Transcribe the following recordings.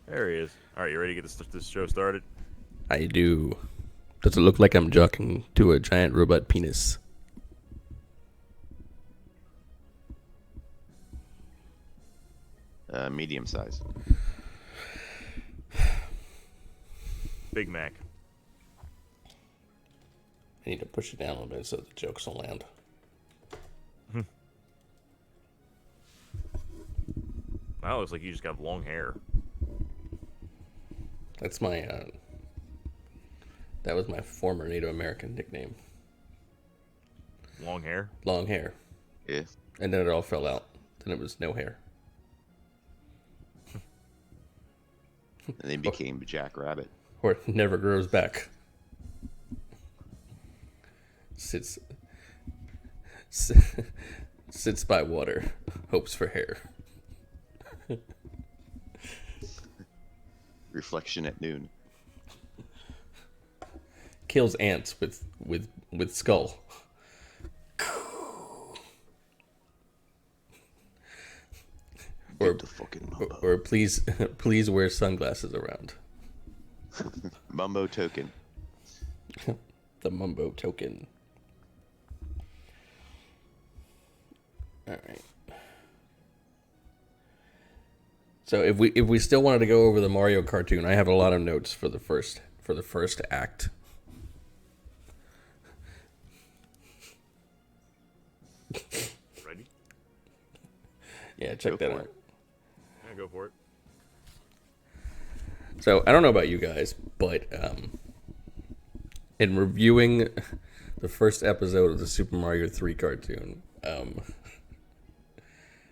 There he is. All right, you ready to get this show started? I do. Does it look like I'm jockeying to a giant robot penis? Medium size. Big Mac. I need to push it down a little bit so the jokes will land. Wow, looks like you just got long hair. That's my, that was my former Native American nickname. Long hair? Long hair. Yeah. And then it all fell out. Then it was no hair. And they became Jack Rabbit. Or it never grows back. Sits by water, hopes for hair. Reflection at noon. Kills ants with skull. The fucking Mumbo. Or please wear sunglasses around. Mumbo token. The Mumbo token. All right. So if we still wanted to go over the Mario cartoon, I have a lot of notes for the first act. Ready? Yeah, check that out. Yeah, go for it. So I don't know about you guys, but in reviewing the first episode of the Super Mario 3 cartoon,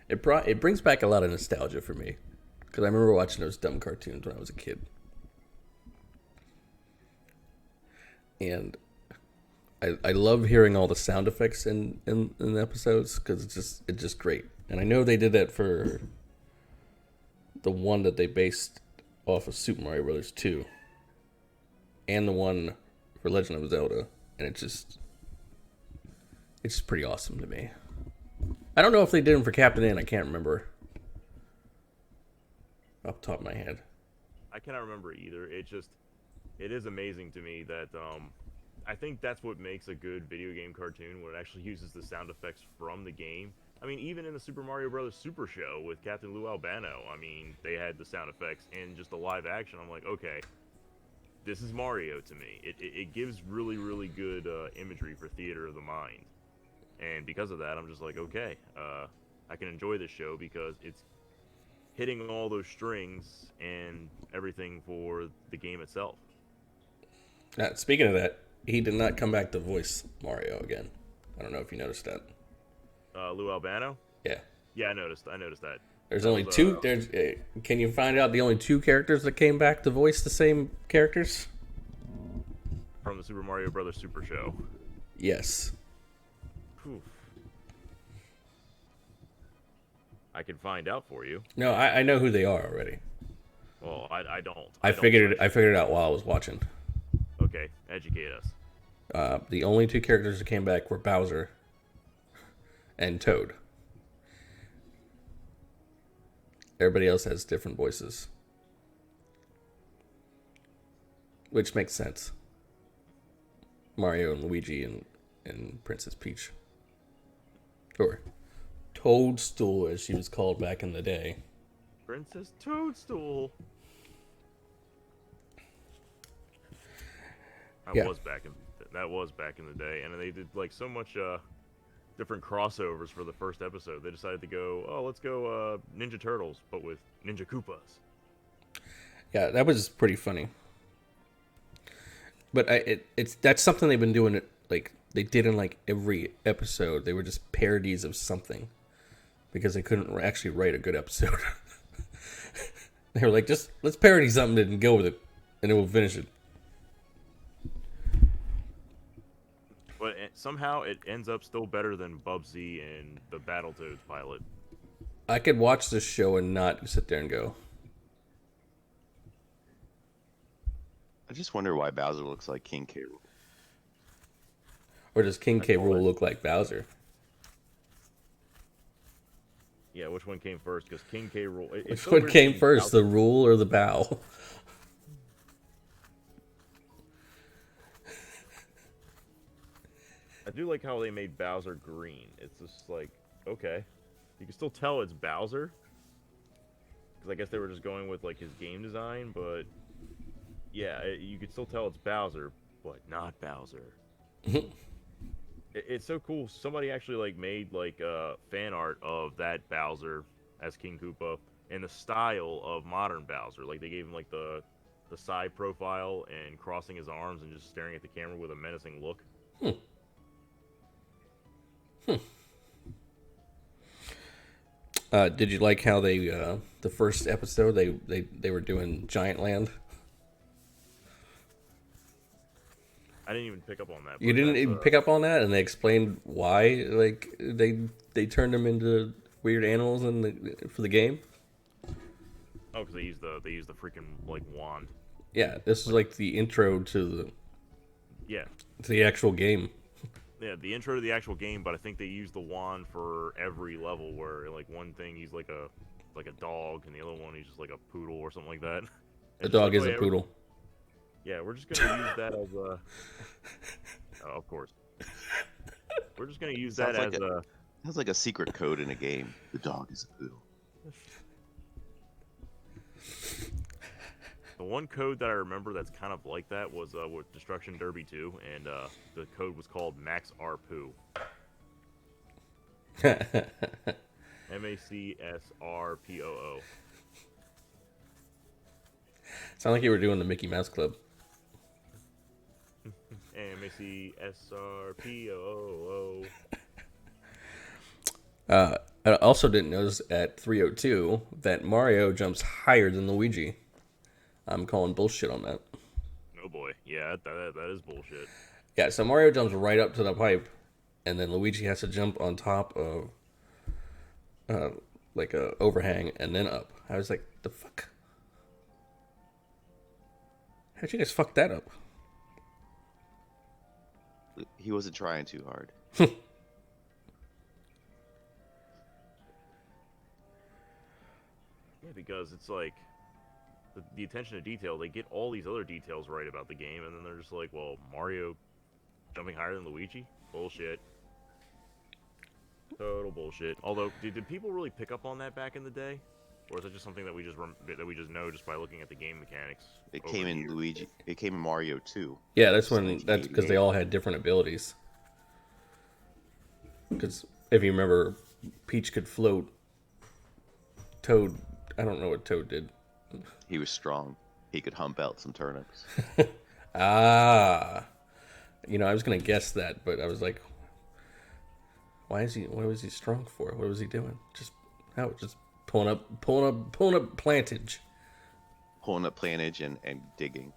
it brings back a lot of nostalgia for me, because I remember watching those dumb cartoons when I was a kid, and I love hearing all the sound effects in the episodes, because it's just great. And I know they did that for the one that they based off of Super Mario Bros. 2 and the one for Legend of Zelda, and it's just pretty awesome to me. I don't know if they did them for Captain N. I can't remember off the top of my head. I cannot remember either. It is amazing to me that I think that's what makes a good video game cartoon, when it actually uses the sound effects from the game. I mean, even in the Super Mario Bros. Super Show with Captain Lou Albano, I mean, they had the sound effects in just the live action. I'm like, okay, this is Mario to me. It gives really, really good imagery for theater of the mind. And because of that, I'm just like, okay, I can enjoy this show because it's hitting all those strings and everything for the game itself. Now, speaking of that, he did not come back to voice Mario again. I don't know if you noticed that. Lou Albano? Yeah. Yeah, I noticed that. There's only two. Can you find out the only two characters that came back to voice the same characters? From the Super Mario Bros. Super Show. Yes. Whew. I can find out for you. No, I know who they are already. Well, I don't. I figured it out while I was watching. Okay, educate us. The only two characters that came back were Bowser and Toad. Everybody else has different voices, which makes sense. Mario and Luigi and Princess Peach. Or Toadstool, as she was called back in the day. Princess Toadstool. That was back in the day, and they did like so much different crossovers for the first episode. They decided to go, let's go Ninja Turtles, but with Ninja Koopas. Yeah, that was pretty funny. But that's something they've been doing. Like they did in like every episode. They were just parodies of something because they couldn't actually write a good episode. They were like, just let's parody something and go with it, and then we'll finish it. But somehow it ends up still better than Bubsy and the Battletoads pilot. I could watch this show and not sit there and go. I just wonder why Bowser looks like King K. Rool. Or does King I K. call Rool it- look like Bowser? Yeah, which one came first? Because King K. Rool. It's Which so one weird came seeing first, Bowser- the rule or the bow? I do like how they made Bowser green. It's just like, okay, you can still tell it's Bowser. Because I guess they were just going with like his game design, but yeah, you could still tell it's Bowser, but not Bowser. It's so cool. Somebody actually like made like fan art of that Bowser as King Koopa in the style of modern Bowser. Like they gave him like the side profile and crossing his arms and just staring at the camera with a menacing look. Did you like how they the first episode they were doing Giant Land? I didn't even pick up on that. You but didn't that's, even pick up on that, and they explained why like they turned them into weird animals for the game. Oh, because they use the freaking like wand. Yeah, this is like the intro Yeah, to the actual game. yeah, the intro to the actual game. But I think they use the wand for every level. Where like one thing he's like a dog, and the other one he's just like a poodle or something like that. The It's just dog like, is oh, a yeah, poodle. Yeah, we're just gonna use that as a. Oh, of course. We're just gonna use that Sounds like as a. Sounds like a secret code in a game. The dog is a poodle. The one code that I remember that's kind of like that was with Destruction Derby 2, and the code was called Max R Poo. MACSRPOO. Sound like you were doing the Mickey Mouse Club. MACSRPOO. I also didn't notice at 302 that Mario jumps higher than Luigi. I'm calling bullshit on that. Oh boy, yeah, that is bullshit. Yeah, so Mario jumps right up to the pipe, and then Luigi has to jump on top of like a overhang and then up. I was like, the fuck? How'd you guys fuck that up? He wasn't trying too hard. Yeah, because it's like the attention to detail. They get all these other details right about the game, and then they're just like, well, Mario jumping higher than Luigi? Bullshit. Total bullshit. Although, did people really pick up on that back in the day, or is it just something that we just know just by looking at the game mechanics? It over came the in years? Luigi. It came in Mario 2. Yeah, that's It's because they 1988. all had different abilities. Because if you remember, Peach could float. Toad, I don't know what Toad did. He was strong. He could hump out some turnips. Ah, I was gonna guess that, but I was like, why is he? What was he strong for? What was he doing? Just pulling up plantage. Pulling up planage and digging.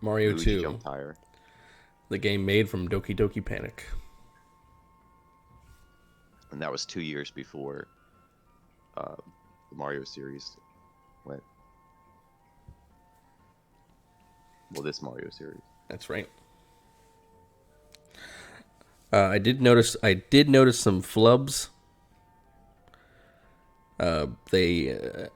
Mario Luigi 2, jumped higher. the game made from Doki Doki Panic. And that was 2 years before the Mario series went. Well, this Mario series. That's right. I did notice some flubs. They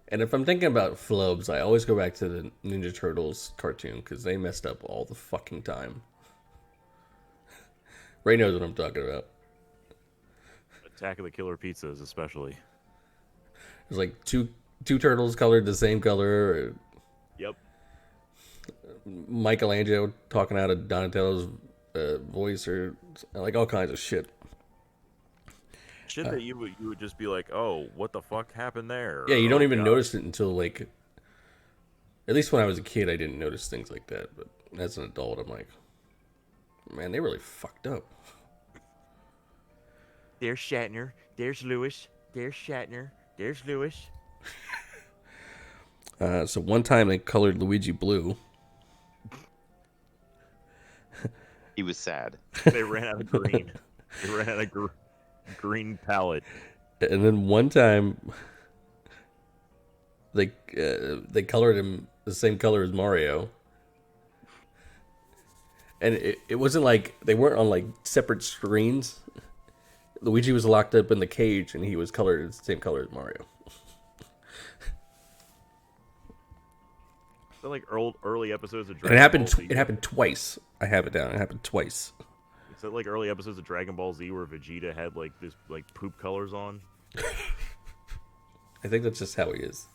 and if I'm thinking about flubs, I always go back to the Ninja Turtles cartoon because they messed up all the fucking time. Ray knows what I'm talking about. Attack of the Killer Pizzas, especially. There's like two turtles colored the same color. Yep. Michelangelo talking out of Donatello's voice, or like all kinds of shit. Shit that you would just be like, oh, what the fuck happened there? Yeah, you don't Oh, even God. notice it until like. At least when I was a kid, I didn't notice things like that. But as an adult, I'm like, man, they really fucked up. There's Shatner. There's Lewis. There's Shatner. There's Lewis. So one time they colored Luigi blue. He was sad. They ran out of green. They ran out of green palette. And then one time, they colored him the same color as Mario. And it wasn't like they weren't on like separate screens. Luigi was locked up in the cage, and he was colored the same color as Mario. Is that like early episodes of And Dragon it happened. Ball Z? It happened twice. I have it down. It happened twice. Is that like early episodes of Dragon Ball Z where Vegeta had like this like poop colors on? I think that's just how he is.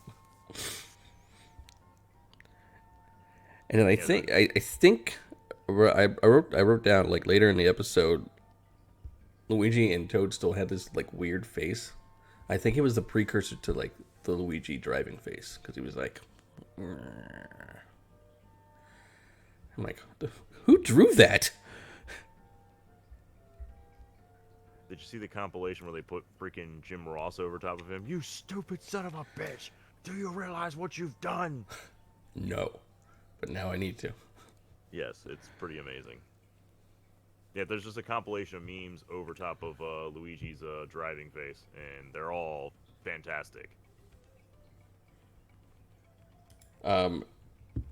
And then I think I wrote down like later in the episode, Luigi and Toad still had this like weird face. I think it was the precursor to like the Luigi driving face because he was like, I'm like, who drew that? Did you see the compilation where they put freaking Jim Ross over top of him? You stupid son of a bitch! Do you realize what you've done? No, but now I need to. Yes, it's pretty amazing. Yeah, there's just a compilation of memes over top of Luigi's driving face, and they're all fantastic. And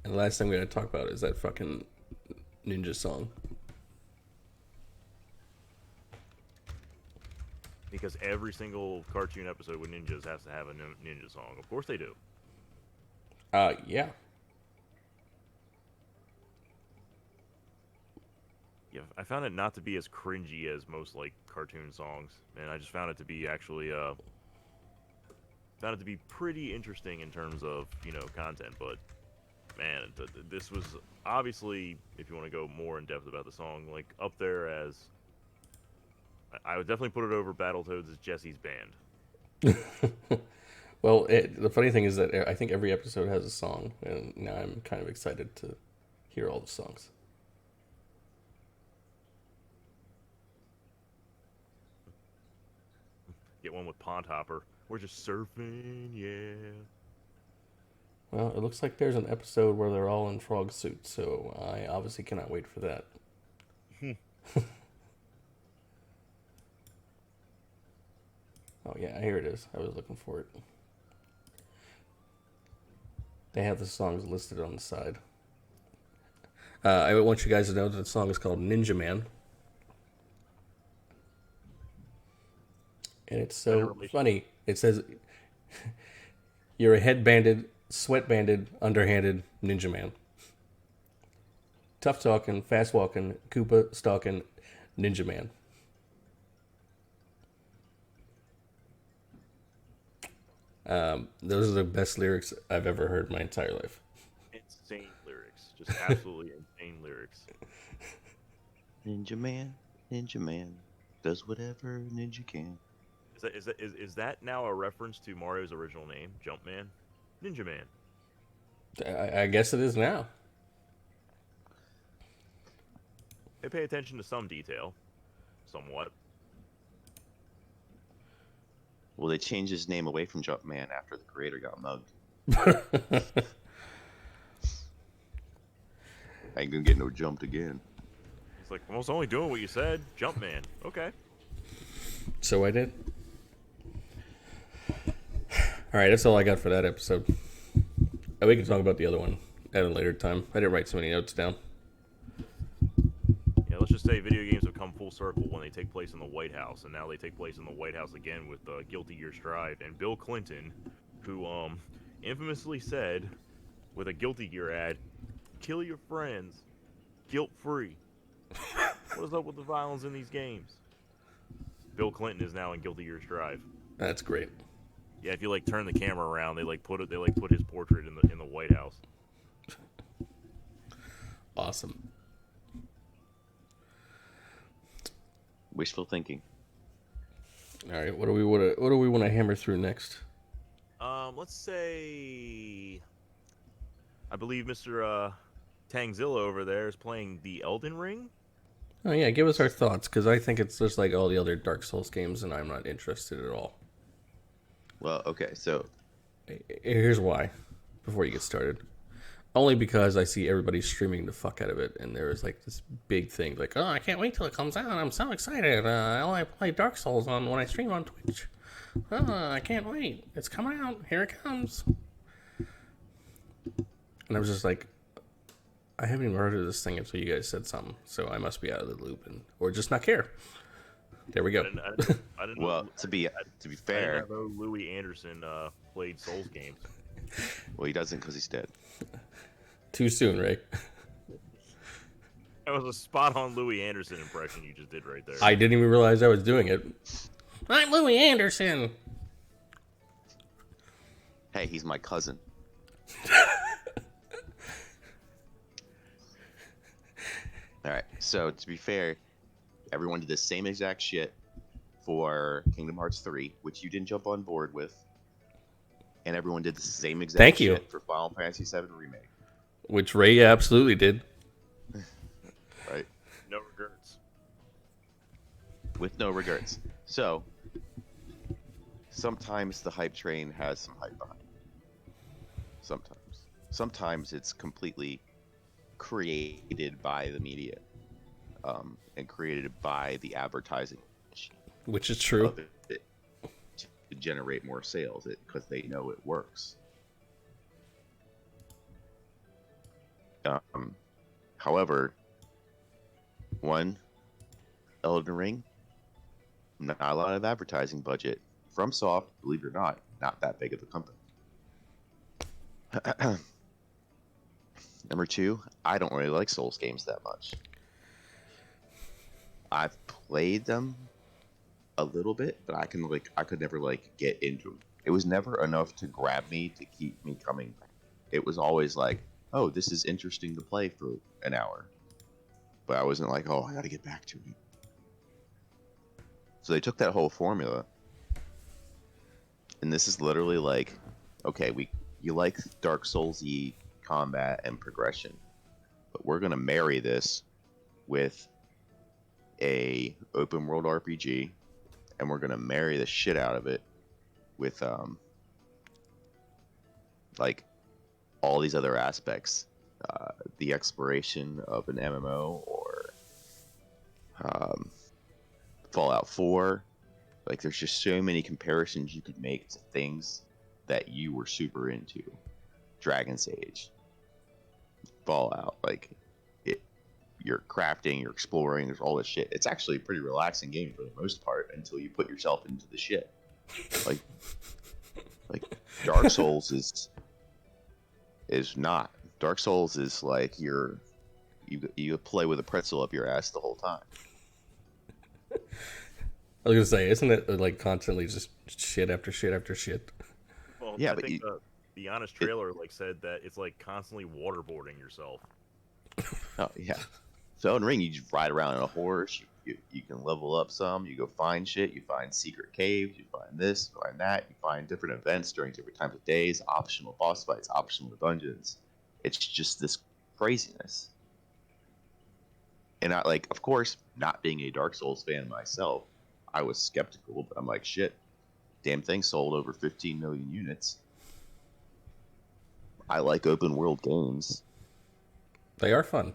the last thing we're gonna talk about is that fucking ninja song. Because every single cartoon episode with ninjas has to have a ninja song. Of course they do. Yeah. Yeah, I found it not to be as cringy as most like cartoon songs, and I just found it to be actually found it to be pretty interesting in terms of content. But man, this was obviously, if you want to go more in depth about the song, like up there as I would definitely put it over Battletoads as Jesse's Band. Well, the funny thing is that I think every episode has a song, and now I'm kind of excited to hear all the songs. Get one with Pond Hopper. We're just surfing, yeah. Well, it looks like there's an episode where they're all in frog suits, so I obviously cannot wait for that. Oh yeah, here it is. I was looking for it. They have the songs listed on the side. I want you guys to know that the song is called Ninja Man. And it's so funny. It says, you're a head-banded, sweat-banded, underhanded ninja man. Tough talking, fast-walking, Koopa stalking ninja man. Those are the best lyrics I've ever heard in my entire life. Insane lyrics. Just absolutely insane lyrics. Ninja Man, does whatever ninja can. Is that now a reference to Mario's original name, Jumpman? Ninja Man. I guess it is now. They pay attention to some detail. Somewhat. Well, they changed his name away from Jumpman after the creator got mugged. I ain't gonna get no jumped again. It's like, I was only doing what you said. Jumpman. Okay. So I did. Alright, that's all I got for that episode. We can talk about the other one at a later time. I didn't write so many notes down. Yeah, let's just say video games have come full circle when they take place in the White House, and now they take place in the White House again with Guilty Gear Strive. And Bill Clinton, who infamously said, with a Guilty Gear ad, kill your friends, guilt-free. What is up with the violence in these games? Bill Clinton is now in Guilty Gear Strive. That's great. Yeah, if you like turn the camera around, they put his portrait in the White House. Awesome. Wishful thinking. All right, what do we want to hammer through next? Let's say, I believe Mr. Tangzilla over there is playing the Eldin Ring. Oh yeah, give us our thoughts, because I think it's just like all the other Dark Souls games, and I'm not interested at all. Well, okay, so Here's why, before you get started. Only because I see everybody streaming the fuck out of it, and there is like this big thing, like, oh, I can't wait till it comes out. I'm so excited. I only play Dark Souls when I stream on Twitch. Oh, I can't wait. It's coming out. Here it comes. And I was just like, I haven't even heard of this thing until you guys said something, so I must be out of the loop or just not care. There we go. I didn't Well, know, to be I did fair, not know Louis Anderson played Souls games. well, he doesn't because he's dead. Too soon, Ray. That was a spot-on Louis Anderson impression you just did right there. I didn't even realize I was doing it. I'm Louis Anderson. Hey, he's my cousin. All right. So to be fair, everyone did the same exact shit for Kingdom Hearts 3, which you didn't jump on board with, and everyone did the same exact Thank you. shit for Final Fantasy VII Remake. Which Ray absolutely did. Right. No regrets. With no regrets. So sometimes the hype train has some hype behind it. Sometimes it's completely created by the media, and created by the advertising machine Which is true. of it to generate more sales because they know it works. However, Elden Ring, not a lot of advertising budget. FromSoft, believe it or not that big of a company. Number 2, I don't really like Souls games that much. I've played them a little bit, but I could never get into them. It was never enough to grab me to keep me coming back. It was always like, oh, this is interesting to play for an hour. But I wasn't like, oh, I gotta get back to it. So they took that whole formula, and this is literally like, okay, you like Dark Souls-y combat and progression, but we're gonna marry this with a open world RPG, and we're gonna marry the shit out of it with like all these other aspects, the exploration of an MMO or Fallout 4. Like, there's just so many comparisons you could make to things that you were super into. Dragon's Age, Fallout, you're crafting, you're exploring, there's all this shit. It's actually a pretty relaxing game for the most part until you put yourself into the shit. Like Dark Souls is not. Dark Souls is like you play with a pretzel up your ass the whole time. I was gonna say, isn't it like constantly just shit after shit after shit? Well, Yeah, I but think the honest trailer said that it's like constantly waterboarding yourself. Oh yeah. So in Ring, you just ride around on a horse. You can level up some. You go find shit. You find secret caves. You find this, find that. You find different events during different times of days. Optional boss fights. Optional dungeons. It's just this craziness. And of course, not being a Dark Souls fan myself, I was skeptical. But I'm like, shit, damn thing sold over 15 million units. I like open world games. They are fun.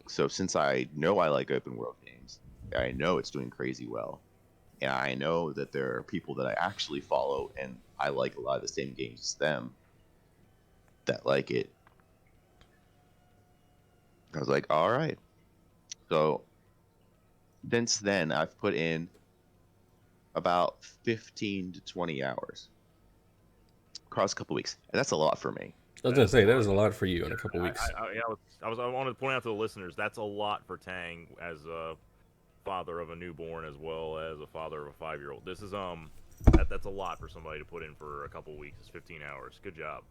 So since I know I like open world games, I know it's doing crazy well, and I know that there are people that I actually follow, and I like a lot of the same games as them that like it. I was like, all right. So since then, I've put in about 15 to 20 hours across a couple weeks, and that's a lot for me. I was gonna say that was a lot for you in a couple weeks. I wanted to point out to the listeners that's a lot for Tang as a father of a newborn as well as a father of a 5-year-old. This is that's a lot for somebody to put in for a couple weeks. It's 15 hours. Good job.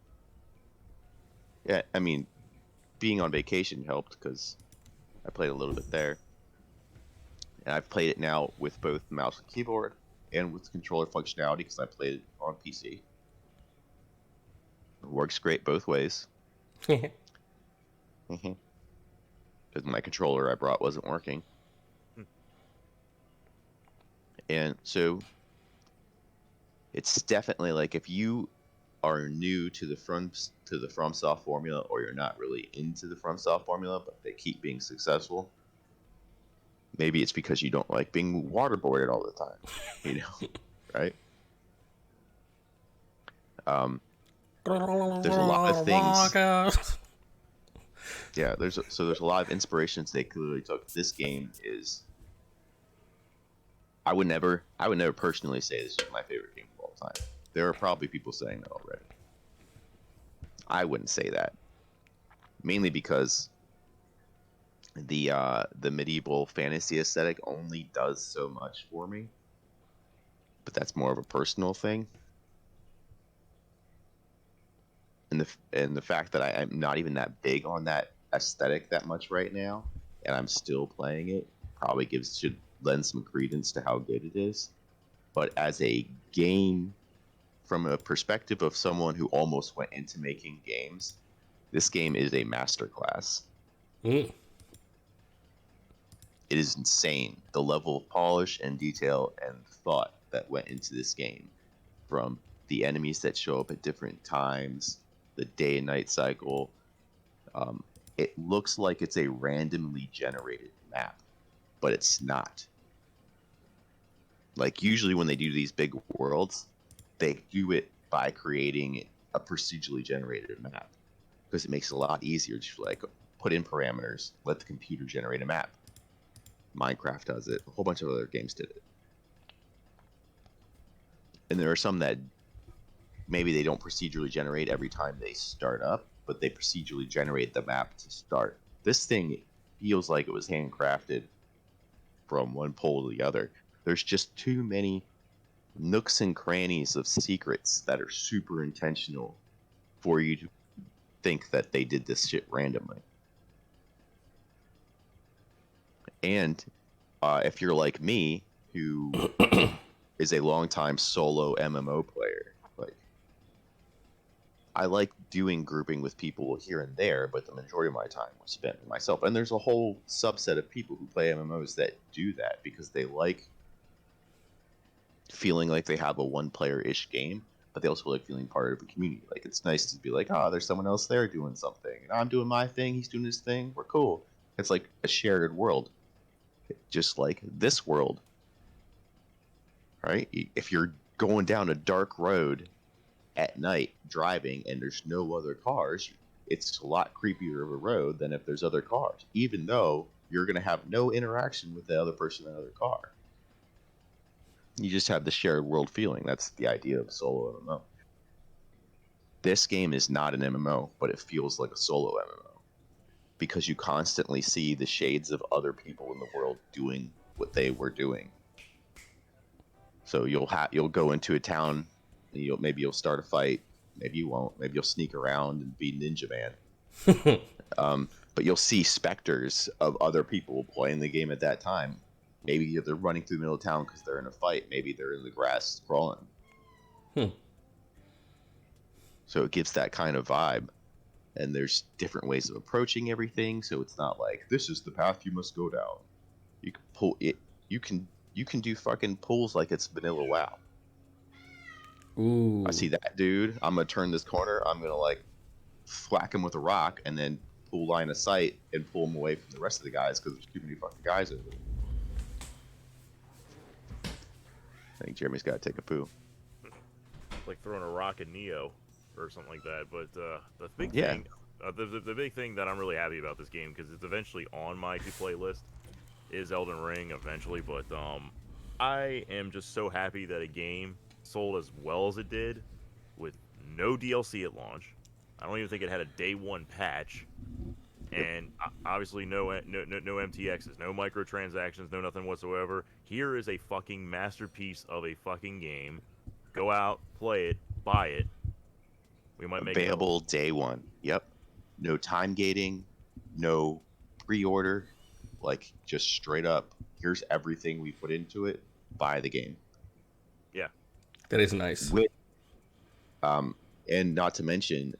Yeah, I mean, being on vacation helped because I played a little bit there, and I've played it now with both mouse and keyboard and with controller functionality because I played it on PC. It works great both ways. Because my controller I brought wasn't working. And so it's definitely like if you are new to the FromSoft formula, or you're not really into the FromSoft formula, but they keep being successful. Maybe it's because you don't like being waterboarded all the time, right? There's a lot of things. Yeah, there's a lot of inspirations they clearly took. This game is. I would never personally say this is my favorite game of all time. There are probably people saying that already. I wouldn't say that, mainly because the medieval fantasy aesthetic only does so much for me. But that's more of a personal thing. And the fact that I'm not even that big on that aesthetic that much right now, and I'm still playing it, probably should lend some credence to how good it is. But as a game, from a perspective of someone who almost went into making games, this game is a masterclass. It is insane, the level of polish and detail and thought that went into this game, from the enemies that show up at different times, the day and night cycle. It looks like it's a randomly generated map, but it's not. Like, usually when they do these big worlds, they do it by creating a procedurally generated map, because it makes it a lot easier to like put in parameters, let the computer generate a map. Minecraft does it. A whole bunch of other games did it. And there are some that maybe they don't procedurally generate every time they start up, but they procedurally generate the map to start. This thing feels like it was handcrafted from one pole to the other. There's just too many nooks and crannies of secrets that are super intentional for you to think that they did this shit randomly. And if you're like me, who is a longtime solo MMO player, like, I like doing grouping with people here and there, but the majority of my time was spent with myself. And there's a whole subset of people who play MMOs that do that because they like feeling like they have a one-player-ish game, but they also like feeling part of a community. Like, it's nice to be like, oh, there's someone else there doing something, and I'm doing my thing, he's doing his thing, we're cool. It's like a shared world, just like this world, right? If you're going down a dark road at night driving and there's no other cars, it's a lot creepier of a road than if there's other cars, even though you're going to have no interaction with the other person in the other car. You just have the shared world feeling. That's the idea of solo MMO. This game is not an MMO, but it feels like a solo MMO because you constantly see the shades of other people in the world doing what they were doing. So you'll go into a town, and maybe you'll start a fight, maybe you won't, maybe you'll sneak around and be Ninja Man. But you'll see specters of other people playing the game at that time. Maybe they're running through the middle of town because they're in a fight. Maybe they're in the grass crawling. So it gives that kind of vibe. And there's different ways of approaching everything. So it's not like, this is the path you must go down. You can pull it. You can do fucking pulls like it's vanilla WoW. Ooh. I see that dude. I'm gonna turn this corner. I'm gonna like whack him with a rock and then pull line of sight and pull him away from the rest of the guys because there's too many fucking guys over there. I think Jeremy's got to take a poo. Like throwing a rock at Neo or something like that. But the big Yeah. thing, the big thing that I'm really happy about this game, because it's eventually on my to-play list, is Elden Ring eventually. But I am just so happy that a game sold as well as it did with no DLC at launch. I don't even think it had a day one patch. And obviously no MTXs, no microtransactions, no nothing whatsoever. Here is a fucking masterpiece of a fucking game. Go out, play it, buy it. We might make available day one. Yep. No time gating, no pre-order, like just straight up. Here's everything we put into it. Buy the game. Yeah, that is nice. And not to mention,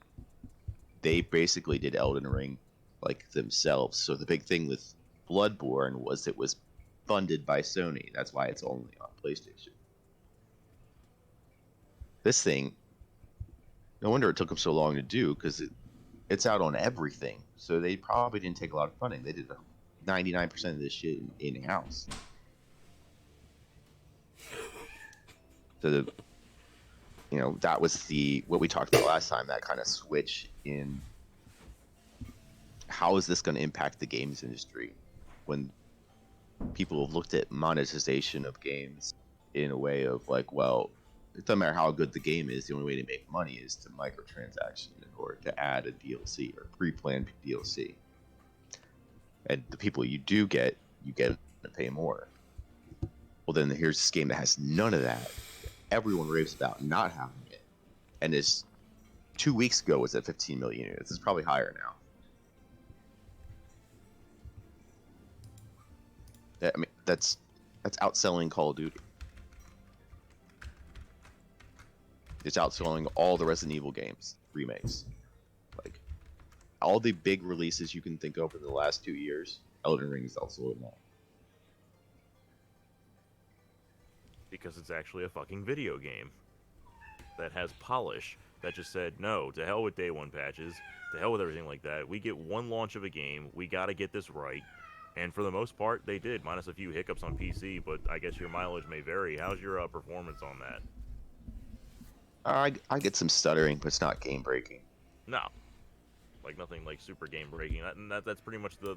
they basically did Elden Ring like themselves. So the big thing with Bloodborne was it was funded by Sony. That's why it's only on PlayStation. This thing, no wonder it took them so long to do, because it's out on everything. So they probably didn't take a lot of funding. They did 99% of this shit in-house. So that was what we talked about last time, that kind of switch in how is this going to impact the games industry when people have looked at monetization of games in a way of like, well, it doesn't matter how good the game is, the only way to make money is to microtransaction or to add a DLC or pre-planned DLC. And the people you do get, you get to pay more. Well, then here's this game that has none of that. Everyone raves about not having it. And this 2 weeks ago was at 15 million units. It's probably higher now. I mean, that's outselling Call of Duty. It's outselling all the Resident Evil games, remakes. Like, all the big releases you can think of in the last 2 years, Eldin Ring is outselling that. Because it's actually a fucking video game that has polish, that just said, no, to hell with day one patches, to hell with everything like that. We get one launch of a game, we gotta get this right. And for the most part, they did, minus a few hiccups on PC, but I guess your mileage may vary. How's your performance on that? I get some stuttering, but it's not game breaking. No. Like, nothing like super game breaking. That's pretty much the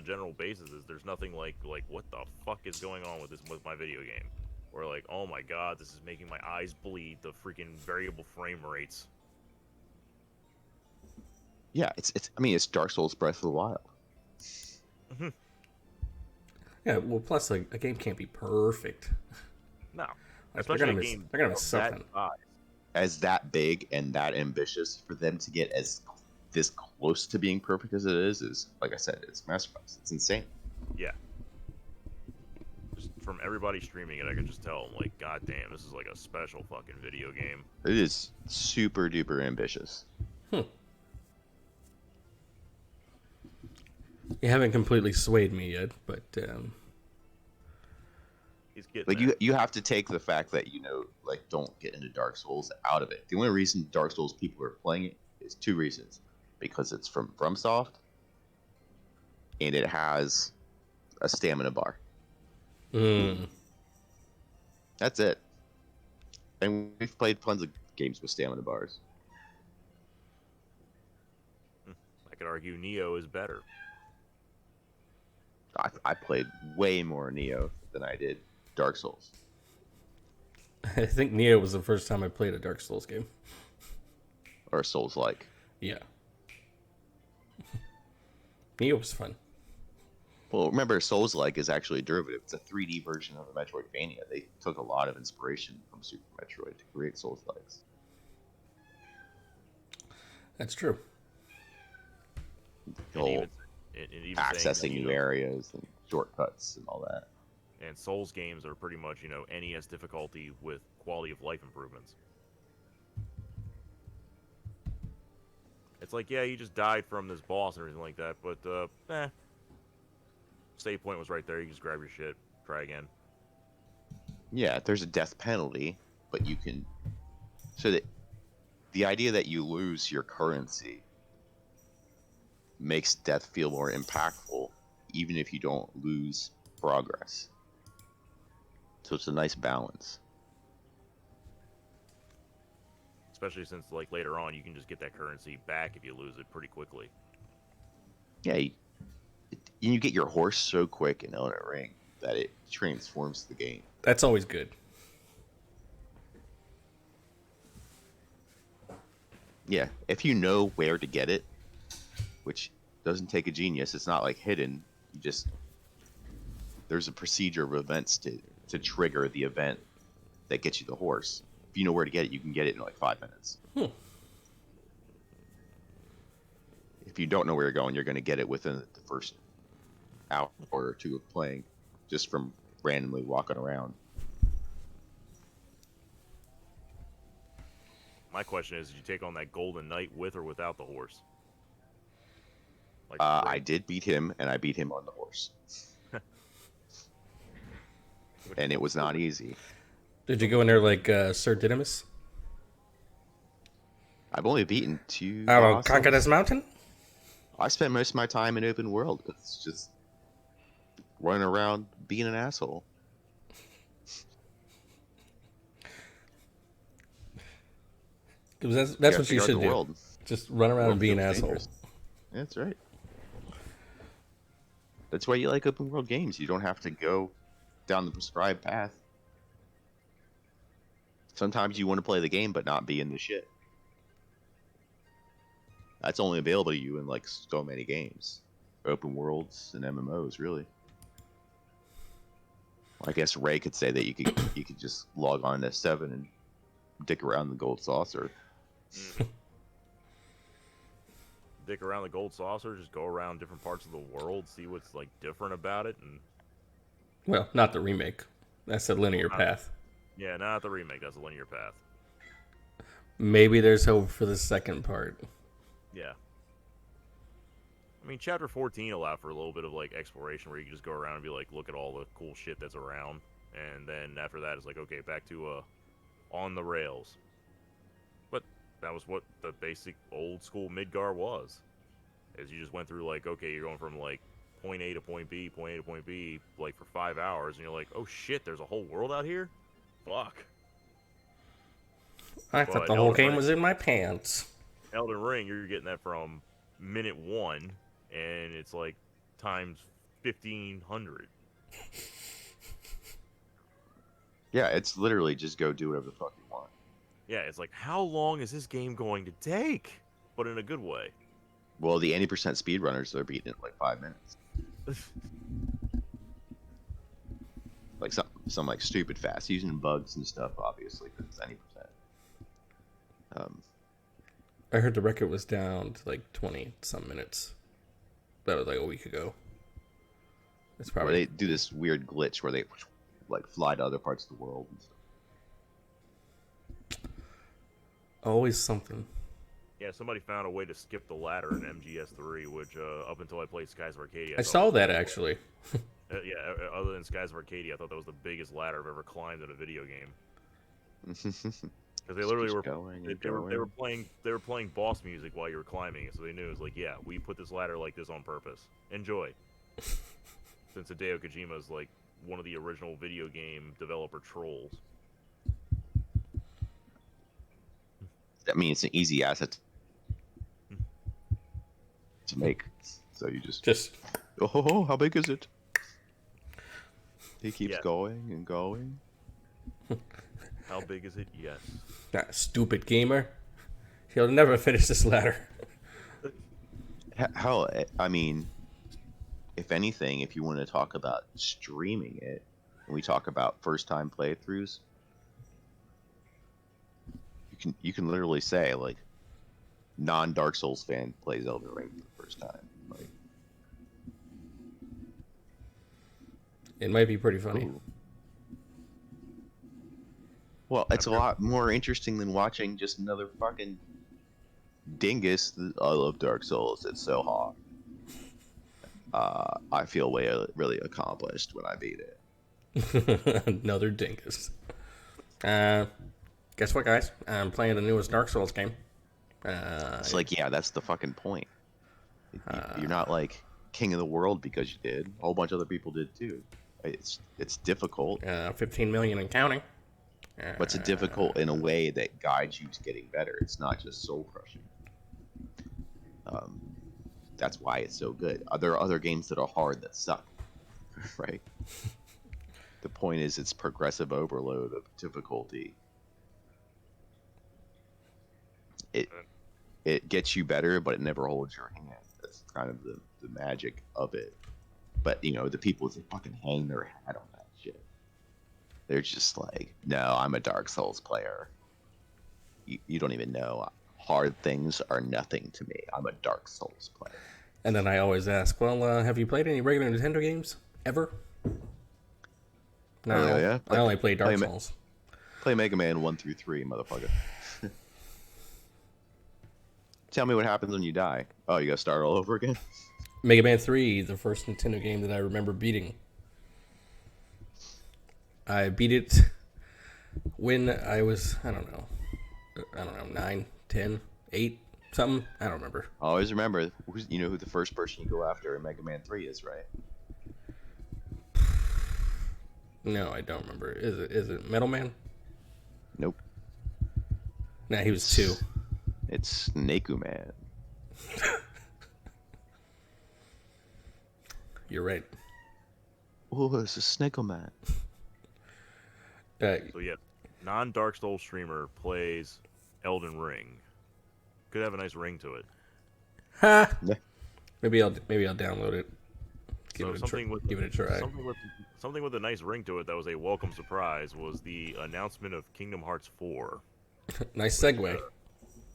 general basis, is there's nothing like what the fuck is going on with my video game? Or like, oh my god, this is making my eyes bleed, the freaking variable frame rates. Yeah, it's Dark Souls Breath of the Wild. Yeah, well, plus a game can't be perfect. No. Like, Especially they're gonna miss something. As that big and that ambitious, for them to get as this close to being perfect as it is like I said, it's a masterpiece. It's insane. Yeah. Just from everybody streaming it, I could just tell, I'm like, god damn, this is like a special fucking video game. It is super duper ambitious. You haven't completely swayed me yet, but He's getting like there. you have to take the fact that like don't get into Dark Souls out of it. The only reason Dark Souls people are playing it is 2 reasons: because it's from FromSoft, and it has a stamina bar. That's it. And we've played tons of games with stamina bars. I could argue Neo is better. I played way more Neo than I did Dark Souls. I think Neo was the first time I played a Dark Souls game. Or Souls-like. Yeah. Neo was fun. Well, remember, Souls-like is actually a derivative. It's a 3D version of a Metroidvania. They took a lot of inspiration from Super Metroid to create Souls-likes. That's true. The whole And even accessing saying, new areas and shortcuts and all that. And Souls games are pretty much, NES difficulty with quality of life improvements. It's like, yeah, you just died from this boss and everything like that, but, save point was right there. You just grab your shit, try again. Yeah, there's a death penalty, but you can... So that the idea that you lose your currency makes death feel more impactful, even if you don't lose progress. So it's a nice balance. Especially since, like, later on, you can just get that currency back if you lose it pretty quickly. Yeah, you get your horse so quick in Elden Ring that it transforms the game. That's always good. Yeah, if you know where to get it, which doesn't take a genius, it's not like hidden. There's a procedure of events to trigger the event that gets you the horse. If you know where to get it, you can get it in like 5 minutes. If you don't know where you're going, you're going to get it within the first hour or 2 of playing, just from randomly walking around. My question is, did you take on that Golden Knight with or without the horse? Like, I did beat him, and I beat him on the horse. And it was not easy. Did you go in there like Sir Didymus? I've only beaten 2 I don't know, bosses. conquer this mountain? I spent most of my time in open world. It's just running around being an asshole. Because that's gotta what you figure out should the do. world. Just run around and be an feels asshole. dangerous. Yeah, that's right. That's why you like open world games. You don't have to go down the prescribed path. Sometimes you want to play the game but not be in the shit. That's only available to you in like so many games. Open worlds and MMOs, really. I guess Ray could say that you could just log on to 7 and dick around the gold saucer. Dick around the gold saucer, just go around different parts of the world, see what's like different about it, and Well, not the remake. That's a linear path. yeah, not the remake. That's a linear path. Maybe there's hope for the second part. Yeah. I mean, Chapter 14 allowed for a little bit of like exploration where you can just go around and be like, look at all the cool shit that's around, and then after that, it's like, okay, back to on the rails. But that was what the basic old school Midgar was. As you just went through like, okay, you're going from like point A to point B, point A to point B, like for 5 hours, and you're like, oh shit, there's a whole world out here? Fuck. I thought the whole game was in my pants. Elden Ring, you're getting that from minute 1, and it's like times 1,500. Yeah, it's literally just go do whatever the fuck you want. Yeah, it's like, how long is this game going to take? But in a good way. Well, the 80% speedrunners, they're beating it in like 5 minutes. Like some like stupid fast, using bugs and stuff, obviously, because it's 80%. I heard the record was down to like 20-some minutes. That was like a week ago. It's Where probably they do this weird glitch where they like fly to other parts of the world and stuff. always something. Yeah, somebody found a way to skip the ladder in MGS3, which up until I played Skies of Arcadia, I saw that actually. Yeah, other than Skies of Arcadia, I thought that was the biggest ladder I've ever climbed in a video game. Because they literally were they were playing boss music while you were climbing it, so they knew it was like, yeah, we put this ladder like this on purpose. Enjoy. Since Hideo Kojima is like one of the original video game developer trolls. I mean, it's an easy asset to make. So you just oh, how big is it? He keeps going and going. How big is it? Yes. That stupid gamer. He'll never finish this ladder. Hell, I mean, if anything, if you want to talk about streaming it, and we talk about first-time playthroughs, you can literally say like, non-Dark Souls fan plays Elden Ring for the first time. Like, it might be pretty funny. Ooh. Well, it's a lot more interesting than watching just another fucking dingus. I love Dark Souls. It's so hard. I feel really accomplished when I beat it. Another dingus. Guess what, guys? I'm playing the newest Dark Souls game. It's like, yeah, that's the fucking point. You're not like king of the world because you did. A whole bunch of other people did too. It's difficult. 15 million and counting. But it's difficult in a way that guides you to getting better. It's not just soul crushing. That's why it's so good. There are other games that are hard that suck, right? The point is, it's progressive overload of difficulty. It gets you better, but it never holds your hand. That's kind of the magic of it. But you know, the people that fucking hang their hat on that shit. They're just like, no, I'm a Dark Souls player. You don't even know. Hard things are nothing to me. I'm a Dark Souls player. And then I always ask, well, have you played any regular Nintendo games? Ever? No, yeah. I only play Dark Souls. Play Mega Man 1 through 3, motherfucker. Tell me what happens when you die. Oh, you gotta start all over again? Mega Man 3, the first Nintendo game that I remember beating. I beat it when I was, I don't know, 9, 10, 8, something. I don't remember. Always remember, you know who the first person you go after in Mega Man 3 is, right? No, I don't remember. Is it Metal Man? Nope. Nah, he was 2. It's Neku Man. You're right. Oh, it's a Snake Man. So yeah, non-Dark Souls streamer plays Elden Ring. Could have a nice ring to it. Ha! Yeah. Maybe I'll download it. Give it a try. Something with a nice ring to it that was a welcome surprise was the announcement of Kingdom Hearts 4. Nice segue.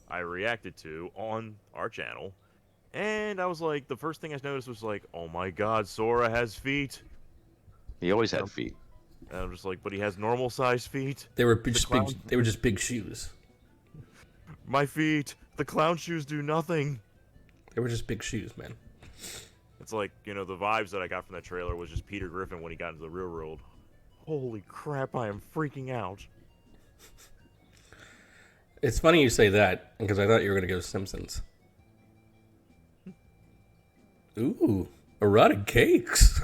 I reacted to on our channel, and I was like, the first thing I noticed was like, oh my god, Sora has feet. He always had feet. And I'm just like, but he has normal size feet. They were just big shoes. My feet. The clown shoes do nothing. They were just big shoes, man. It's like, the vibes that I got from that trailer was just Peter Griffin when he got into the real world. Holy crap, I am freaking out. It's funny you say that, because I thought you were going to go Simpsons. Ooh, erotic cakes.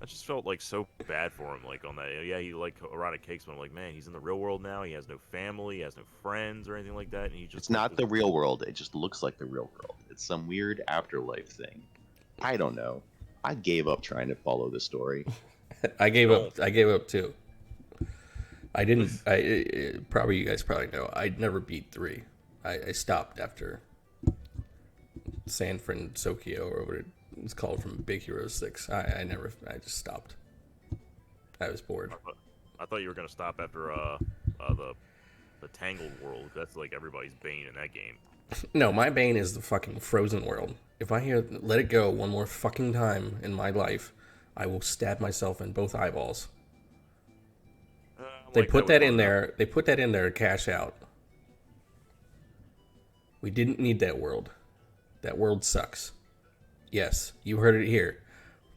I just felt like so bad for him, like on that. Yeah, he liked erotic cakes, but I'm like, man, he's in the real world now. He has no family, he has no friends or anything like that, and he just. It's not the real world. It just looks like the real world. It's some weird afterlife thing. I don't know. I gave up trying to follow the story. I gave up too. I didn't. Probably you guys probably know. I never beat 3. I stopped after San Francisco or whatever it's called from Big Hero 6. I just stopped. I was bored. I thought you were gonna stop after the Tangled world. That's like everybody's bane in that game. No, my bane is the fucking Frozen world. If I hear "Let It Go" one more fucking time in my life, I will stab myself in both eyeballs. They put that in there. They put that in there to cash out. We didn't need that world. That world sucks. Yes, you heard it here.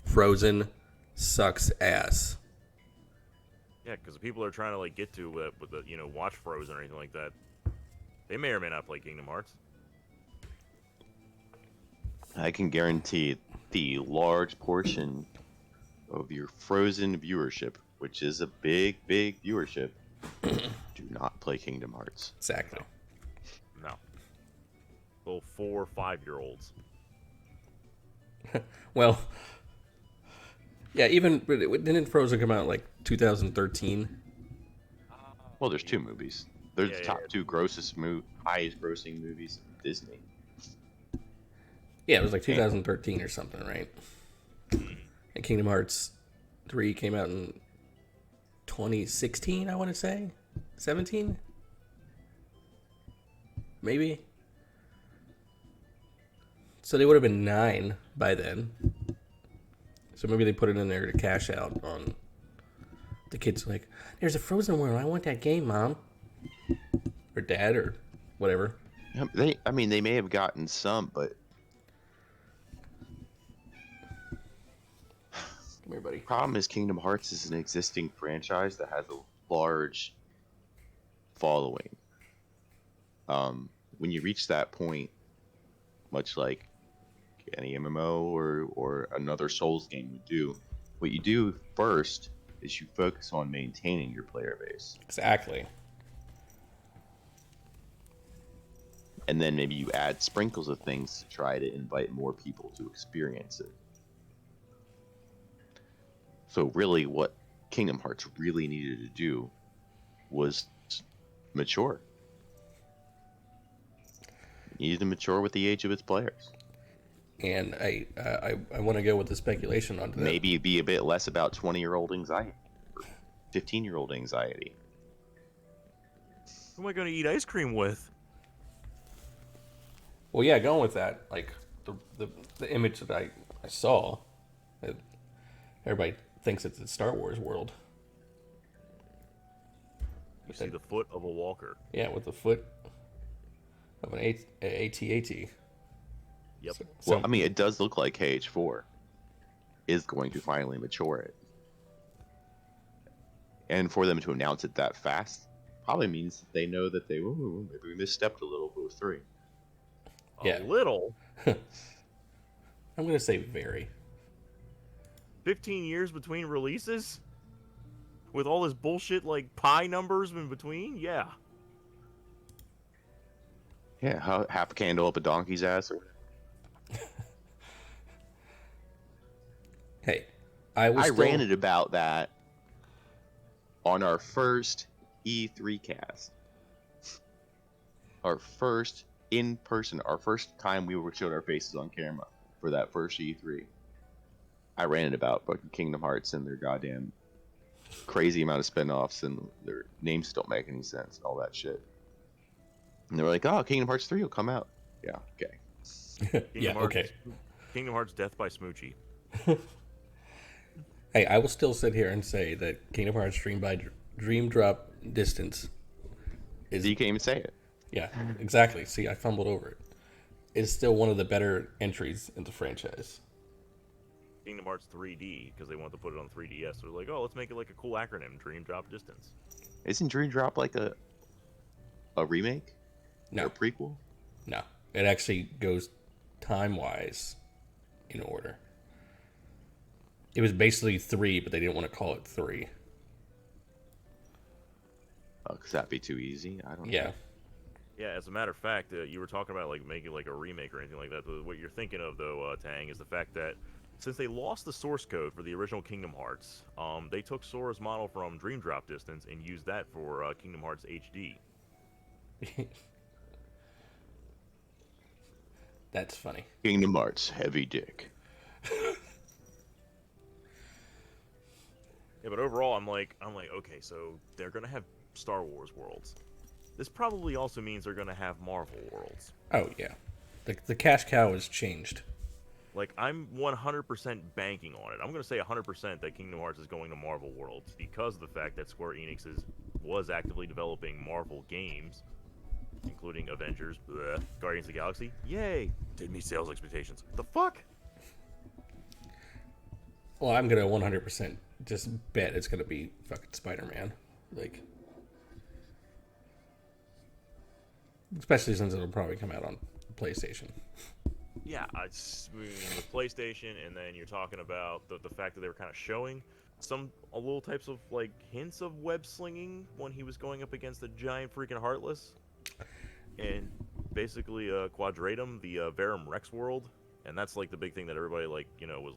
Frozen sucks ass. Yeah, because the people are trying to like get to with the watch Frozen or anything like that. They may or may not play Kingdom Hearts. I can guarantee the large portion of your Frozen viewership, which is a big viewership, do not play Kingdom Hearts. Exactly. No. Little 4 or 5-year-olds. Well, yeah, didn't Frozen come out like 2013? Well, there's 2 movies. They're the top 2 highest grossing movies in Disney. Yeah, it was like 2013 or something, right? And Kingdom Hearts 3 came out in 2016, I want to say. 17? Maybe? So they would have been 9 by then. So maybe they put it in there to cash out on the kids. Like, there's a Frozen world. I want that game, Mom. Or Dad, or whatever. They may have gotten some, but Come here, buddy. the problem is Kingdom Hearts is an existing franchise that has a large following. When you reach that point, much like any MMO or another Souls game would do, what you do first is you focus on maintaining your player base. Exactly. And then maybe you add sprinkles of things to try to invite more people to experience it. So really what Kingdom Hearts really needed to do was mature. It needed to mature with the age of its players. And I want to go with the speculation on that. Maybe be a bit less about 20-year-old anxiety or 15-year-old anxiety. Who am I going to eat ice cream with? Well, yeah, going with that, like the image that I saw, everybody thinks it's a Star Wars world. You see the foot of a walker. Yeah, with the foot of an AT-AT. Yep. Well, I mean, it does look like KH4 is going to finally mature it. And for them to announce it that fast probably means that they know that maybe we misstepped a little with 3. Yeah. A little? I'm going to say very. 15 years between releases? with all this bullshit like pi numbers in between. Yeah. Yeah, half a candle up a donkey's ass. Or Hey, I was I still... ranted about that on our first E3 cast. Our first in person, our first time we were showed our faces on camera for that first E3. I ranted about fucking Kingdom Hearts and their goddamn crazy amount of spin-offs and their names don't make any sense and all that shit. And they were like, "Oh, Kingdom Hearts 3 will come out." Yeah, okay. Yeah, okay. Kingdom Hearts Death by Smoochie. Hey, I will still sit here and say that Kingdom Hearts Dream Drop Distance is... You can't even say it. Yeah, exactly. See, I fumbled over it. It's still one of the better entries in the franchise. Kingdom Hearts 3D, because they wanted to put it on 3DS. So they're like, oh, let's make it like a cool acronym, Dream Drop Distance. Isn't Dream Drop like a remake? No. Or a prequel? No. It actually goes time-wise in order. It was basically 3, but they didn't want to call it 3. Oh, because that'd be too easy? I don't know. Yeah. Yeah, as a matter of fact, you were talking about like making like a remake or anything like that. But what you're thinking of, though, Tang, is the fact that since they lost the source code for the original Kingdom Hearts, they took Sora's model from Dream Drop Distance and used that for Kingdom Hearts HD. That's funny. Kingdom Hearts, heavy dick. Yeah, but overall, I'm like, okay, so they're gonna have Star Wars worlds. This probably also means they're gonna have Marvel worlds. Oh, yeah. The cash cow has changed. Like, I'm 100% banking on it. I'm gonna say 100% that Kingdom Hearts is going to Marvel worlds because of the fact that Square Enix was actively developing Marvel games, including Avengers, Guardians of the Galaxy. Yay! Didn't meet sales expectations. The fuck? Well, I'm going to 100% just bet it's going to be fucking Spider-Man. Like, especially since it'll probably come out on PlayStation. Yeah, the PlayStation, and then you're talking about the fact that they were kind of showing a little types of like hints of web slinging when he was going up against the giant freaking Heartless, and basically Quadratum, the Verum Rex world, and that's like the big thing that everybody was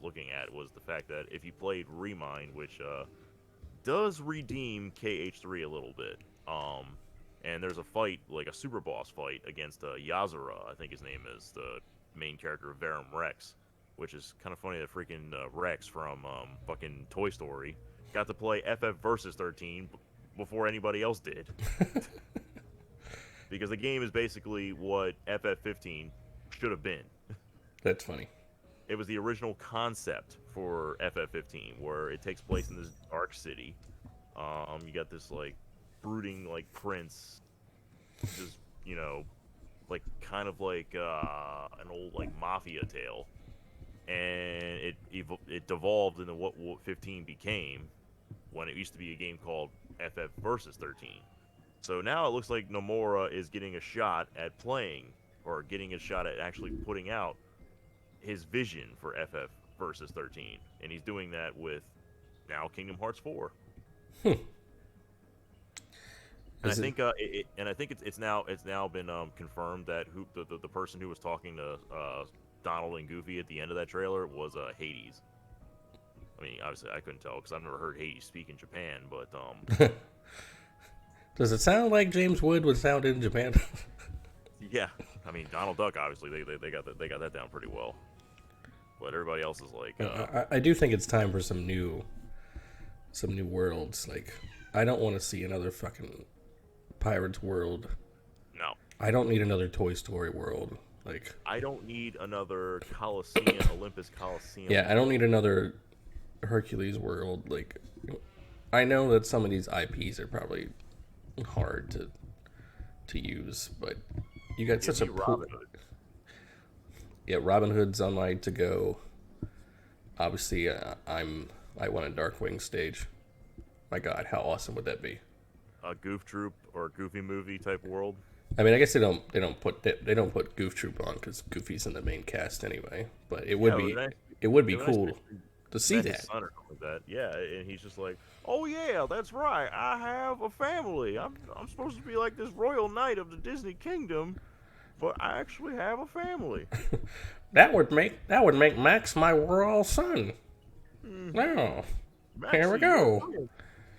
looking at was the fact that if you played Remind, which does redeem KH4 a little bit, and there's a fight like a super boss fight against Yazura, I think his name is the main character of Verum Rex, which is kind of funny that freaking Rex from fucking Toy Story got to play FF Versus 13 before anybody else did. Because the game is basically what FF15 should have been. That's funny. It was the original concept for FF15, where it takes place in this dark city. You got this like brooding like prince, just like kind of like an old like mafia tale, and it devolved into what 15 became when it used to be a game called FF Versus 13. So now it looks like Nomura is getting a shot at playing, or getting a shot at actually putting out his vision for FF Versus 13, and he's doing that with now Kingdom Hearts 4. And I think it's now been confirmed that the person who was talking to Donald and Goofy at the end of that trailer was Hades. I mean, obviously I couldn't tell because I've never heard Hades speak in Japan, but Does it sound like James Wood would sound in Japan? yeah, I mean Donald Duck obviously they got that down pretty well, but everybody else is like. I do think it's time for some new worlds. Like, I don't want to see another fucking Pirates world. No. I don't need another Toy Story world. Like, I don't need another Coliseum, Olympus Coliseum. Yeah, I don't need another Hercules world. Like, I know that some of these IPs are probably hard to use, but you got such a Robin Hood. Yeah, Robin Hood's on my to go. Obviously, I want a Darkwing stage. My God, how awesome would that be? A Goof Troop or Goofy movie type world. I mean, I guess they don't put Goof Troop on because Goofy's in the main cast anyway. But it would be cool. to see met his that. son or something like that. Yeah, and he's just like, "Oh yeah, that's right. I have a family. I'm supposed to be like this royal knight of the Disney Kingdom, but I actually have a family." That would make Max my royal son. Mm-hmm. Now, here we Maxie, you're a go. prince.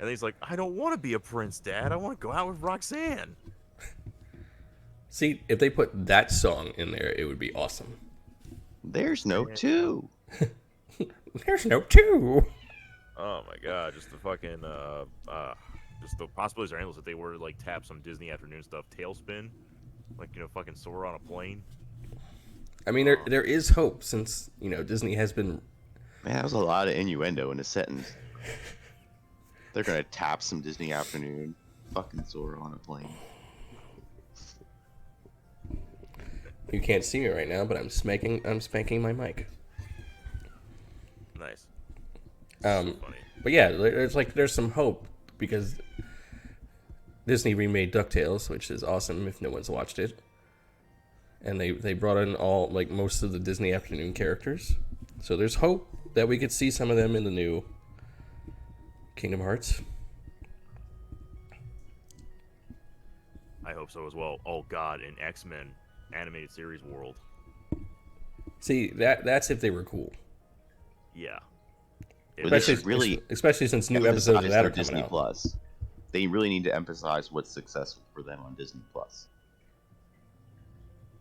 And he's like, "I don't want to be a prince, Dad. I want to go out with Roxanne." See, if they put that song in there, it would be awesome. There's no Man. two. There's no two. Oh my god, just the fucking just the possibilities are endless if they were to like tap some Disney afternoon stuff. Tailspin, like fucking soar on a plane. I mean, there is hope since Disney has been. Man, that was a lot of innuendo in a sentence. They're gonna tap some Disney afternoon, fucking soar on a plane. You can't see me right now, but I'm spanking my mic. Nice. So funny. But yeah, there's some hope because Disney remade DuckTales, which is awesome if no one's watched it. And they brought in most of the Disney afternoon characters. So there's hope that we could see some of them in the new Kingdom Hearts. I hope so as well. Oh god, in X-Men animated series world. See, that's if they were cool. Yeah. Especially since new episodes of that are coming Disney out. Plus. They really need to emphasize what's successful for them on Disney Plus.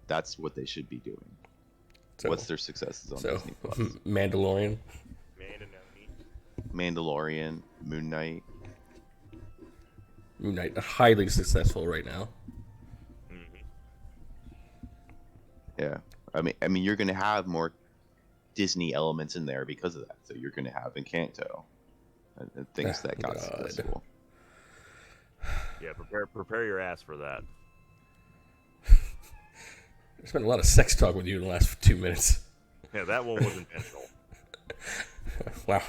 That's what they should be doing. So, what's their successes on Disney Plus? Mandalorian. Mandalorian, Moon Knight. Moon Knight, highly successful right now. Yeah, I mean, you're gonna have more Disney elements in there because of that. So you're gonna have Encanto and things that got successful. Yeah, prepare your ass for that. There's been a lot of sex talk with you in the last 2 minutes. Yeah, that one was intentional. Well,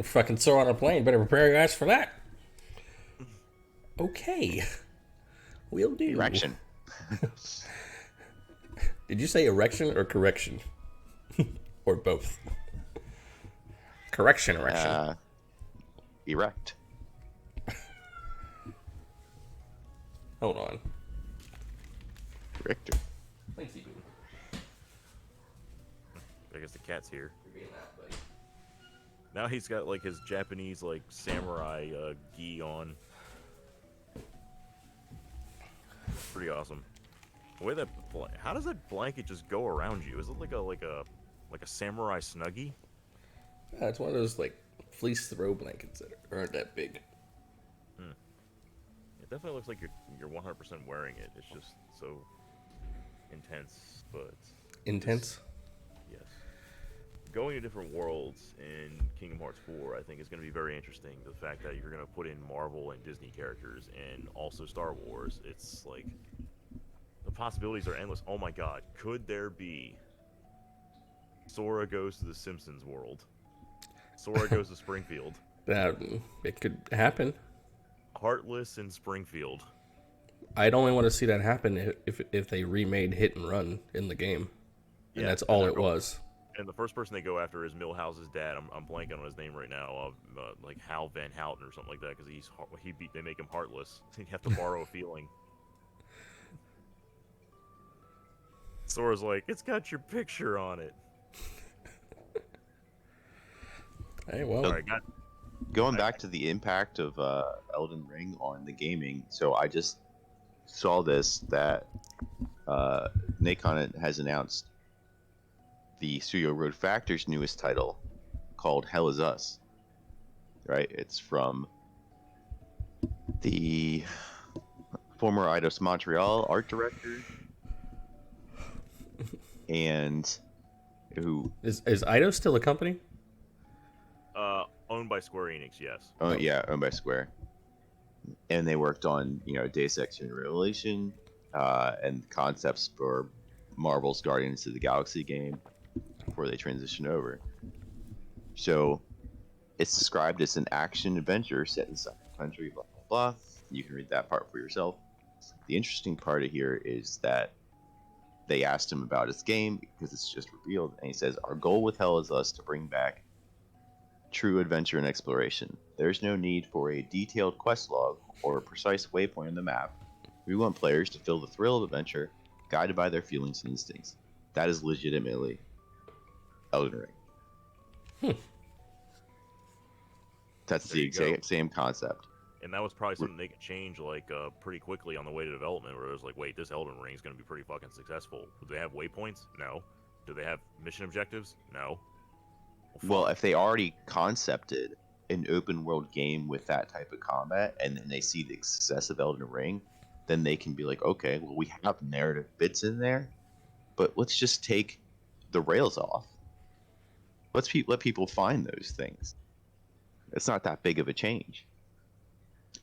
fucking soar on a plane. Better prepare your ass for that. Okay, we'll do. Erection. Did you say erection or correction? Or both? Correction, erection. Erect. Hold on. Richter. Thanks, you. I guess the cat's here. Now he's got like his Japanese like samurai gi on. Pretty awesome. The way that how does that blanket just go around you? Is it like a samurai snuggie? Yeah, it's one of those like fleece throw blankets that aren't that big. It definitely looks like you're 100% wearing it. It's just so intense, but intense. Yes. Going to different worlds in Kingdom Hearts 4, I think is going to be very interesting. The fact that you're going to put in Marvel and Disney characters and also Star Wars. It's like the possibilities are endless. Oh my god, could there be Sora goes to the Simpsons world? Sora goes to Springfield. It could happen. Heartless in Springfield. I'd only want to see that happen if they remade Hit and Run in the game, and that's all it was. And the first person they go after is Milhouse's dad. I'm blanking on his name right now. Like Hal Van Houten or something like that, because they make him heartless. You have to borrow a feeling. Sora's like, it's got your picture on it. Hey, well, all right, going back to the impact of Elden Ring on the gaming. So I just saw this that Nacon has announced the Studio Road Factor's newest title called Hell Is Us. Right? It's from the former Eidos Montreal art director, and who is Eidos still a company? Owned by Square Enix, yes. Oh yeah, owned by Square. And they worked on Deus Ex Human Revelation and concepts for Marvel's Guardians of the Galaxy game before they transitioned over. So it's described as an action adventure set in some country, blah blah blah. You can read that part for yourself. The interesting part of here is that they asked him about his game because it's just revealed, and he says, "Our goal with Hell Is Us to bring back true adventure and exploration. There's no need for a detailed quest log or a precise waypoint on the map. We want players to feel the thrill of adventure, guided by their feelings and instincts. That is legitimately Elden Ring. That's There the you go. exact same concept. And that was probably something they could change pretty quickly on the way to development, where it was like, wait, this Elden Ring is going to be pretty fucking successful. Do they have waypoints? No. Do they have mission objectives? No. Well, if they already concepted an open world game with that type of combat, and then they see the success of Elden Ring, then they can be like, okay, well, we have narrative bits in there, but let's just take the rails off. Let people find those things. It's not that big of a change.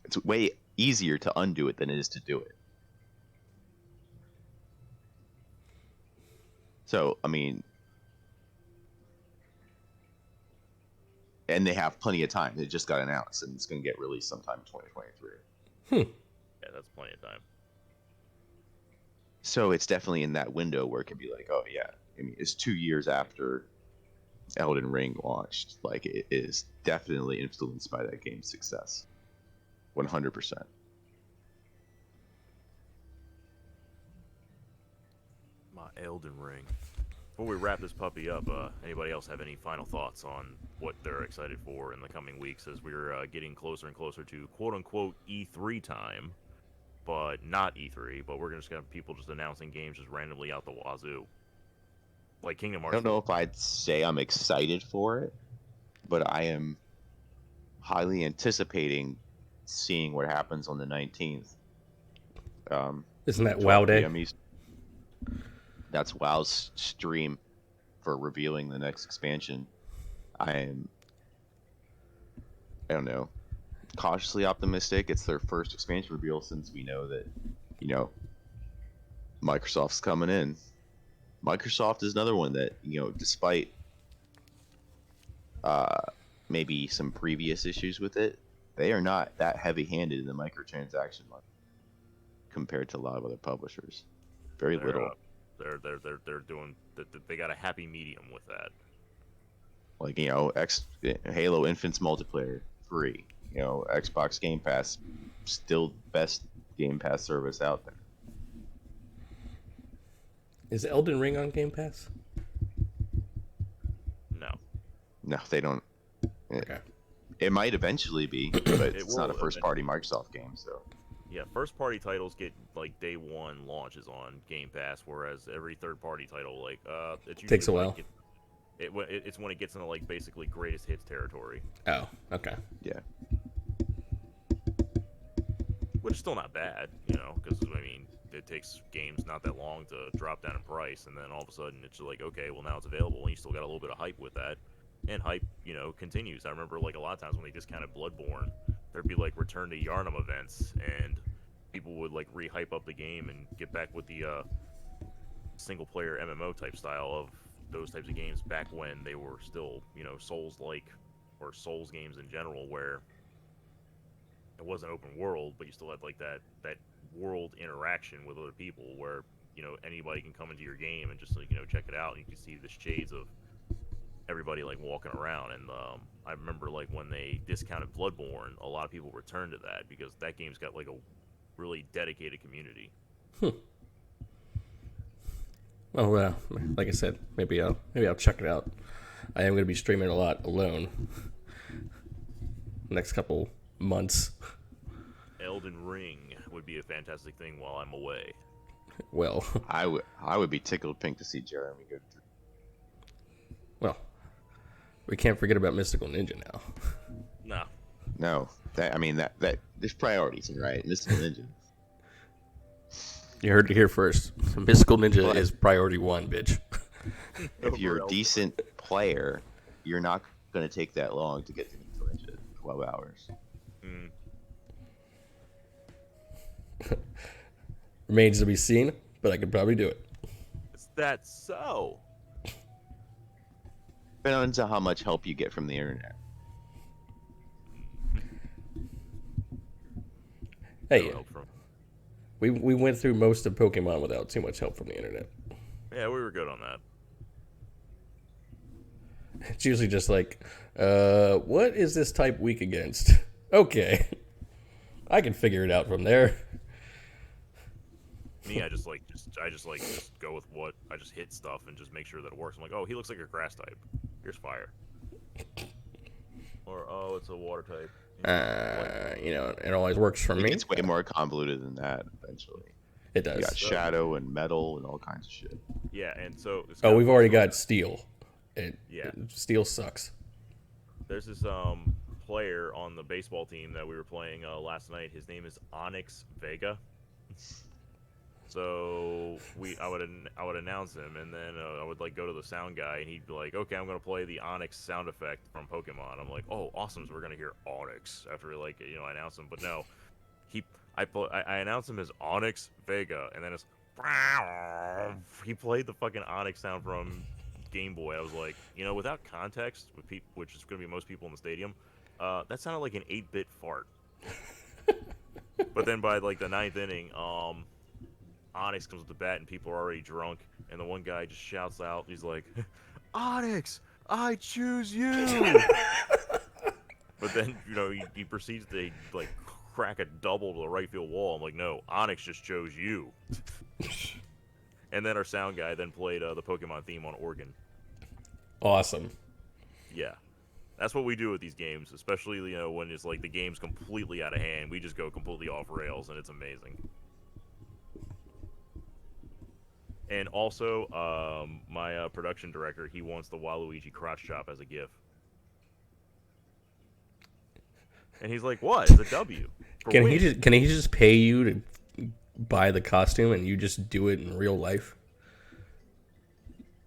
It's way easier to undo it than it is to do it. So, I mean, and they have plenty of time. It just got announced, and it's going to get released sometime in 2023. Yeah, that's plenty of time. So it's definitely in that window where it can be like, oh yeah, I mean, it's 2 years after Elden Ring launched. Like, it is definitely influenced by that game's success, 100%. My Elden Ring. Before we wrap this puppy up, anybody else have any final thoughts on what they're excited for in the coming weeks as we're getting closer and closer to quote-unquote E3 time, but not E3, but we're just going to have people just announcing games just randomly out the wazoo. Like Kingdom I Hearts. don't know if I'd say I'm excited for it, but I am highly anticipating seeing what happens on the 19th. Isn't that WoW Day? That's WoW's stream for revealing the next expansion. I don't know, cautiously optimistic. It's their first expansion reveal since we know that, Microsoft's coming in. Microsoft is another one that, despite maybe some previous issues with it, they are not that heavy-handed in the microtransaction market compared to a lot of other publishers. Very little. They're doing. They got a happy medium with that. Like, Halo Infinite's multiplayer free. Xbox Game Pass, still best Game Pass service out there. Is Elden Ring on Game Pass? No, they don't. Okay. It might eventually be, but it's not a first-party Microsoft game, so. Yeah, first-party titles get like day one launches on Game Pass, whereas every third-party title, like, it usually takes a while. It's when it gets into like basically greatest hits territory. Oh, okay. Yeah. Which is still not bad, because I mean, it takes games not that long to drop down in price, and then all of a sudden it's like, okay, well now it's available, and you still got a little bit of hype with that, and hype, continues. I remember like a lot of times when they discounted Bloodborne, there'd be like return to Yharnam events, and people would like re-hype up the game and get back with the single-player MMO type style of those types of games back when they were still, Souls-like, or Souls games in general, where it wasn't open world, but you still had like that world interaction with other people, where anybody can come into your game and just like check it out, and you can see the shades of everybody like walking around. And I remember like when they discounted Bloodborne, a lot of people returned to that because that game's got like a really dedicated community. Well, like I said, maybe I'll check it out. I am going to be streaming a lot alone next couple months. Elden Ring would be a fantastic thing while I'm away. Well, I would be tickled pink to see Jeremy go through. Well, we can't forget about Mystical Ninja now. No, that there's priorities, right? Mystical Ninja. You heard it here first. Mystical Ninja is priority one, bitch. If you're a decent player, you're not going to take that long to get to Mystical Ninja. 12 hours. Remains to be seen, but I could probably do it. Is that so? Depends on how much help you get from the internet. Hey, No help from... we went through most of Pokemon without too much help from the internet. Yeah, we were good on that. It's usually just like, what is this type weak against? Okay, I can figure it out from there. Me, I just go with what I just hit stuff and just make sure that it works. I'm like, oh, he looks like a grass type. Here's fire. Or oh, it's a water type. It always works for me. It's way more convoluted than that. Eventually, It does. you got shadow and metal and all kinds of shit. Yeah, and so we've already got steel. Yeah, Steel sucks. there's this player on the baseball team that we were playing last night. His name is Onyx Vega. So I would announce him, and then I would like go to the sound guy, and he'd be like, "Okay, I'm gonna play the Onyx sound effect from Pokemon." I'm like, "Oh, awesome! So we're gonna hear Onyx after I announce him." But no, I announced him as Onyx Vega, and then it's he played the fucking Onyx sound from Game Boy. I was like, without context, which is gonna be most people in the stadium, that sounded like an 8-bit fart. But then by like the 9th inning, Onyx comes with the bat and people are already drunk, and the one guy just shouts out, he's like, "Onyx, I choose you!" But then, he proceeds to like crack a double to the right field wall. I'm like, no, Onyx just chose you. And then our sound guy then played the Pokemon theme on organ. Awesome. Yeah. That's what we do with these games, especially, when it's like the game's completely out of hand. We just go completely off rails, and it's amazing. And also, my production director, he wants the Waluigi crotch chop as a GIF. And he's like, "What? It's a W." Can he just pay you to buy the costume and you just do it in real life?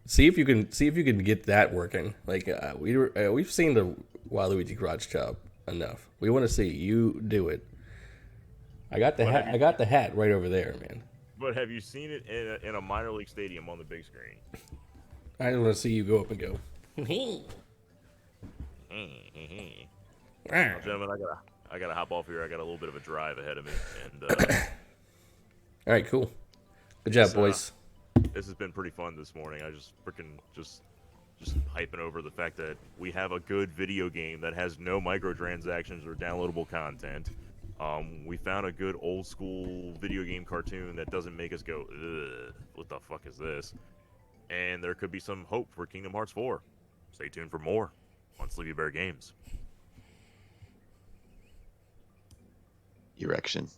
See if you can get that working. Like we've seen the Waluigi crotch chop enough. We want to see you do it. I got the hat. I got the hat right over there, man. But have you seen it in a minor league stadium on the big screen? I want to see you go up and go. Well, gentlemen, I gotta hop off here. I got a little bit of a drive ahead of me, and all right, cool. Good job, boys. This has been pretty fun this morning. I just freaking just hyping over the fact that we have a good video game that has no microtransactions or downloadable content. We found a good old school video game cartoon that doesn't make us go, "Ugh, what the fuck is this?" And there could be some hope for Kingdom Hearts 4. Stay tuned for more on Sleepy Bear Games. Erection.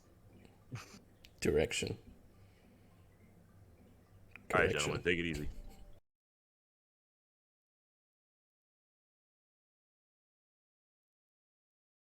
Direction. All right, gentlemen, take it easy.